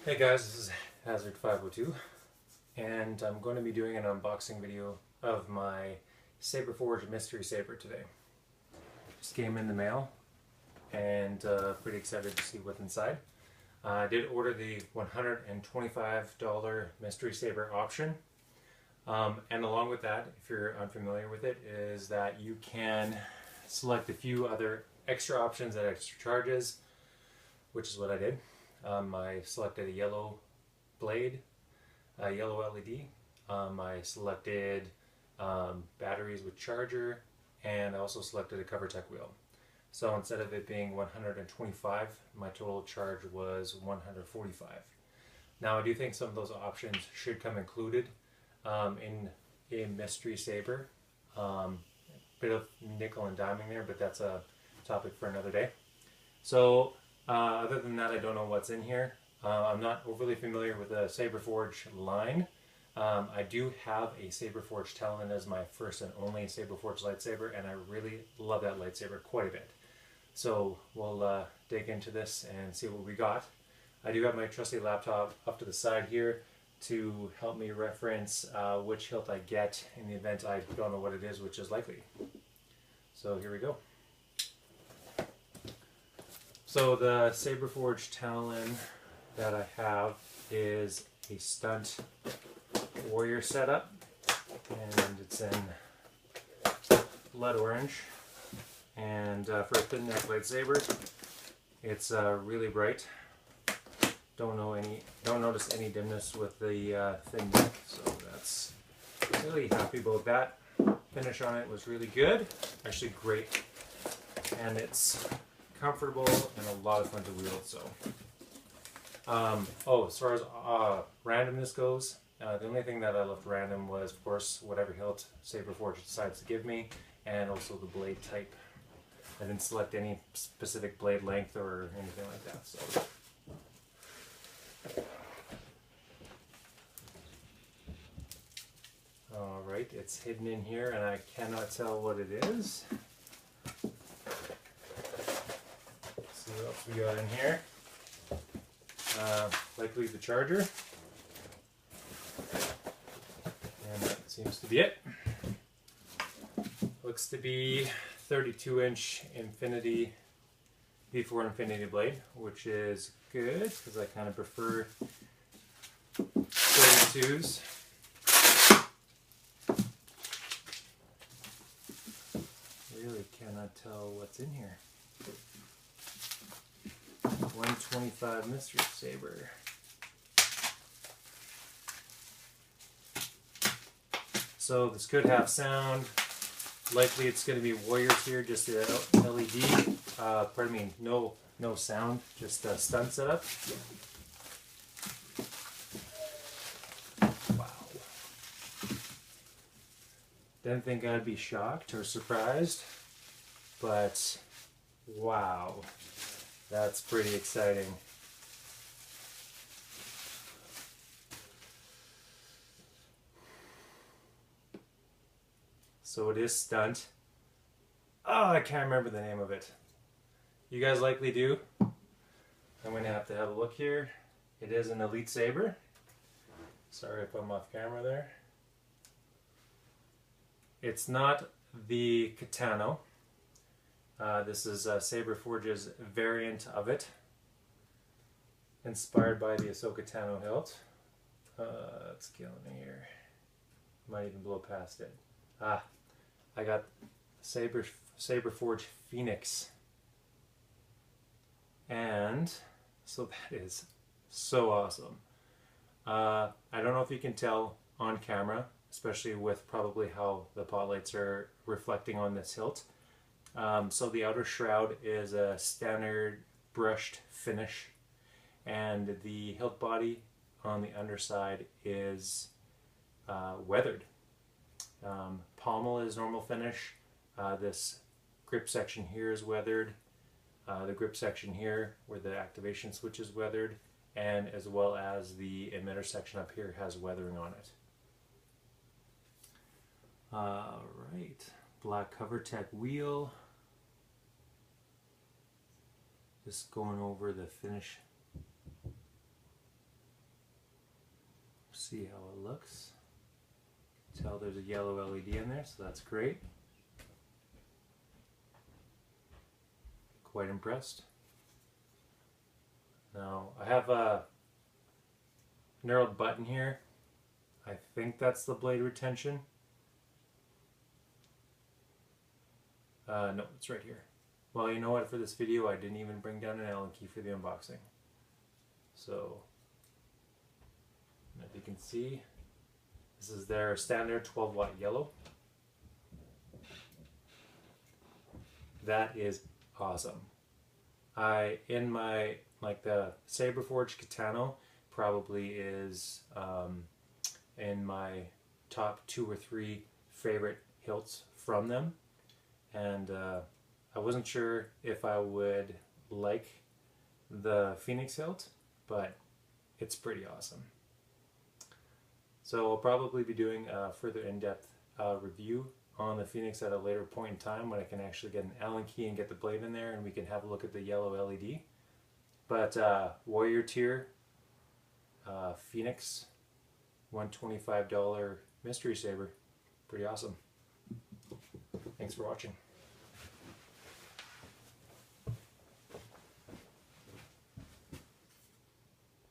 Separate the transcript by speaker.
Speaker 1: Hey guys, this is Hazard502 and I'm going to be doing an unboxing video of my Saberforge Mystery Saber today. Just came in the mail and pretty excited to see what's inside. I did order the $125 Mystery Saber option, and along with that, if you're unfamiliar with it, is that you can select a few other extra options at extra charges, which is what I did. I selected a yellow blade, a yellow LED. I selected batteries with charger, and I also selected a covertec wheel. So instead of it being 125, my total charge was 145. Now I do think some of those options should come included in a Mystery Saber. Bit of nickel and diming there, but that's a topic for another day. So other than that, I don't know what's in here. I'm not overly familiar with the Saberforge line. I do have a Saberforge Talon as my first and only Saberforge lightsaber, and I really love that lightsaber quite a bit. So we'll dig into this and see what we got. I do have my trusty laptop up to the side here to help me reference which hilt I get in the event I don't know what it is, which is likely. So here we go. So the Saberforge Talon that I have is a stunt warrior setup, and it's in blood orange. And for a thin neck lightsaber, it's really bright. Don't notice any dimness with the thin neck, so that's really happy about that. Finish on it was really good, actually great, and it's comfortable and a lot of fun to wield. So, as far as randomness goes, the only thing that I left random was, of course, whatever hilt Saberforge decides to give me, and also the blade type. I didn't select any specific blade length or anything like that. So, all right, it's hidden in here, and I cannot tell what it is. See what else we got in here. Likely the charger, and that seems to be it. Looks to be 32-inch Infinity V4 Infinity blade, which is good because I kind of prefer 32s. Really cannot tell what's in here. 125 Mystery Saber. So this could have sound. Likely it's going to be warriors here, just a LED. Pardon me, no sound, just a stun setup. Wow. Didn't think I'd be shocked or surprised, but wow. That's pretty exciting. So it is stunt. Oh, I can't remember the name of it. You guys likely do. I'm going to have a look here. It is an Elite Saber. Sorry if I'm off camera there. It's not the Katano. This is Saberforge's variant of it, inspired by the Ahsoka Tano hilt. It's killing me here. Might even blow past it. I got Saberforge Phoenix, and so that is so awesome. I don't know if you can tell on camera, especially with probably how the pot lights are reflecting on this hilt. So the outer shroud is a standard brushed finish, and the hilt body on the underside is weathered. Pommel is normal finish. This grip section here is weathered. The grip section here where the activation switch is weathered, and as well as the emitter section up here has weathering on it. Alright, black covertec wheel. Just going over the finish see how it looks. Tell there's a yellow LED in there, so that's great. Quite impressed. Now I have a knurled button here. I think that's the blade retention. No, it's right here. Well, you know what, for this video I didn't even bring down an Allen key for the unboxing. So, if you can see, this is their standard 12 watt yellow. That is awesome. In my, like the Saberforge Katana probably is in my top 2 or 3 favorite hilts from them. And I wasn't sure if I would like the Phoenix hilt, but it's pretty awesome. So I'll probably be doing a further in-depth review on the Phoenix at a later point in time when I can actually get an Allen key and get the blade in there and we can have a look at the yellow LED. But Warrior tier Phoenix $125 Mystery Saber, pretty awesome. Thanks for watching.